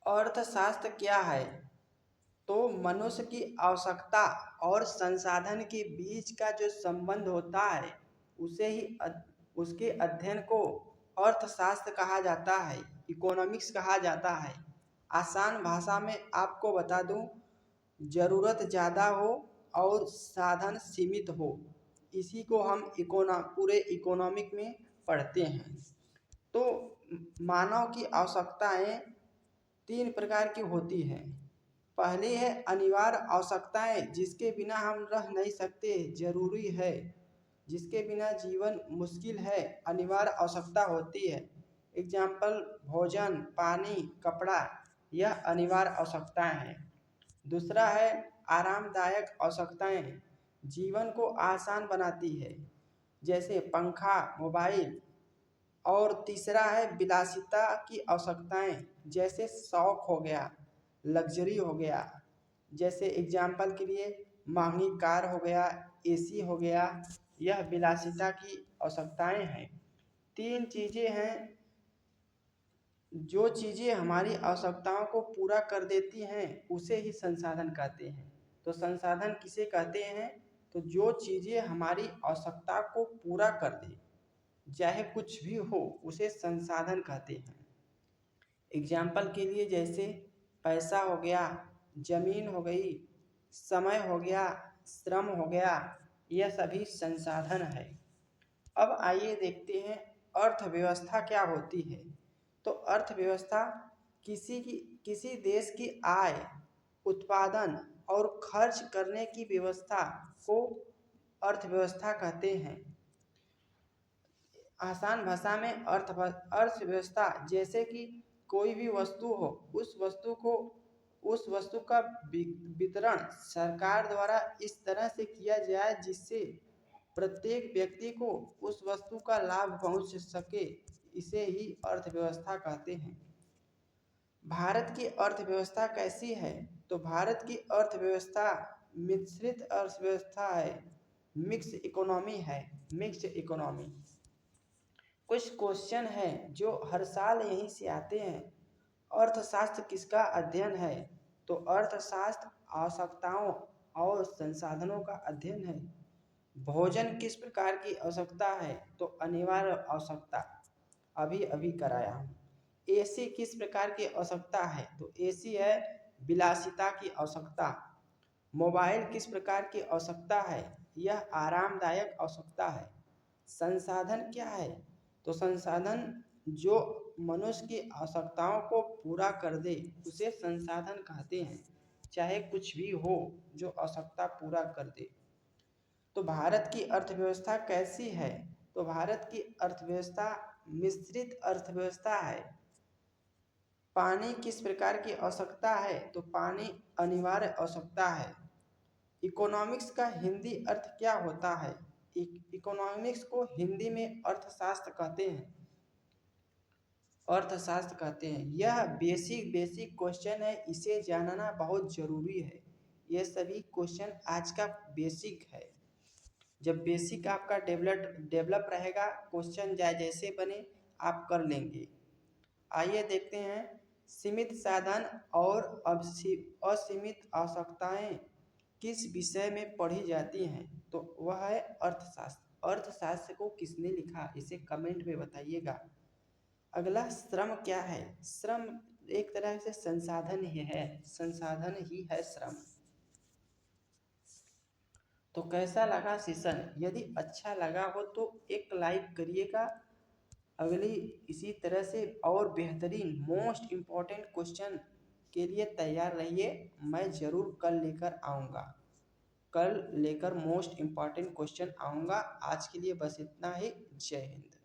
अर्थशास्त्र क्या है? तो मनुष्य की आवश्यकता और संसाधन के बीच का जो संबंध होता है उसे ही उसके अध्ययन को अर्थशास्त्र कहा जाता है, इकोनॉमिक्स कहा जाता है। आसान भाषा में आपको बता दूं, ज़रूरत ज़्यादा हो और साधन सीमित हो, इसी को हम पूरे इकोनॉमिक में पढ़ते हैं। तो मानव की आवश्यकताएं तीन प्रकार की होती हैं। पहली है अनिवार्य आवश्यकताएं, जिसके बिना हम रह नहीं सकते, जरूरी है, जिसके बिना जीवन मुश्किल है, अनिवार्य आवश्यकता होती है। एग्जाम्पल भोजन, पानी, कपड़ा, यह अनिवार्य आवश्यकताएं हैं। दूसरा है आरामदायक आवश्यकताएं, जीवन को आसान बनाती है, जैसे पंखा, मोबाइल। और तीसरा है विलासिता की आवश्यकताएं, जैसे शौक हो गया, लग्जरी हो गया, जैसे एग्जाम्पल के लिए महंगी कार हो गया, एसी हो गया, यह विलासिता की आवश्यकताएं हैं। तीन चीज़ें हैं, जो चीज़ें हमारी आवश्यकताओं को पूरा कर देती हैं उसे ही संसाधन कहते हैं। तो संसाधन किसे कहते हैं? तो जो चीज़ें हमारी आवश्यकता को पूरा कर दे, चाहे कुछ भी हो, उसे संसाधन कहते हैं। एग्जाम्पल के लिए जैसे पैसा हो गया, जमीन हो गई, समय हो गया, श्रम हो गया, यह सभी संसाधन है। अब आइए देखते हैं अर्थव्यवस्था क्या होती है। तो अर्थव्यवस्था किसी देश की आय, उत्पादन और खर्च करने की व्यवस्था को अर्थव्यवस्था कहते हैं। आसान भाषा में अर्थव्यवस्था जैसे कि कोई भी वस्तु हो, उस वस्तु का वितरण सरकार द्वारा इस तरह से किया जाए जिससे प्रत्येक व्यक्ति को उस वस्तु का लाभ पहुंच सके, इसे ही अर्थव्यवस्था कहते हैं। भारत की अर्थव्यवस्था कैसी है? तो भारत की अर्थव्यवस्था मिश्रित अर्थव्यवस्था है, मिक्स इकोनॉमी है, मिक्स इकोनॉमी। कुछ क्वेश्चन है जो हर साल यहीं से आते हैं। अर्थशास्त्र किसका अध्ययन है? तो अर्थशास्त्र आवश्यकताओं और संसाधनों का अध्ययन है। भोजन किस प्रकार की आवश्यकता है? तो अनिवार्य आवश्यकता, अभी अभी कराया हूँ। एसी किस प्रकार की आवश्यकता है? तो एसी है विलासिता की आवश्यकता। मोबाइल किस प्रकार की आवश्यकता है? यह आरामदायक आवश्यकता है। संसाधन क्या है? तो संसाधन जो मनुष्य की आवश्यकताओं को पूरा कर दे उसे संसाधन कहते हैं, चाहे कुछ भी हो जो आवश्यकता पूरा कर दे। तो भारत की अर्थव्यवस्था कैसी है? तो भारत की अर्थव्यवस्था मिश्रित अर्थव्यवस्था है। पानी किस प्रकार की आवश्यकता है? तो पानी अनिवार्य आवश्यकता है। इकोनॉमिक्स का हिंदी अर्थ क्या होता है? इकोनॉमिक्स को हिंदी में अर्थशास्त्र कहते हैं, अर्थशास्त्र कहते हैं। यह बेसिक क्वेश्चन है, इसे जानना बहुत ज़रूरी है। यह सभी क्वेश्चन आज का बेसिक है। जब बेसिक आपका डेवलप रहेगा, क्वेश्चन जैसे बने आप कर लेंगे। आइए देखते हैं सीमित साधन और असीमित आवश्यकताएं किस विषय में पढ़ी जाती हैं? तो वह है अर्थशास्त्र। अर्थशास्त्र को किसने लिखा, इसे कमेंट में बताइएगा। अगला श्रम क्या है? श्रम एक तरह से संसाधन ही है, संसाधन ही है श्रम। तो कैसा लगा सेशन? यदि अच्छा लगा हो तो एक लाइक करिएगा। अगली इसी तरह से और बेहतरीन मोस्ट इम्पॉर्टेंट क्वेश्चन के लिए तैयार रहिए। मैं ज़रूर कल लेकर आऊँगा, कल लेकर मोस्ट इम्पॉर्टेंट क्वेश्चन आऊँगा। आज के लिए बस इतना ही। जय हिंद।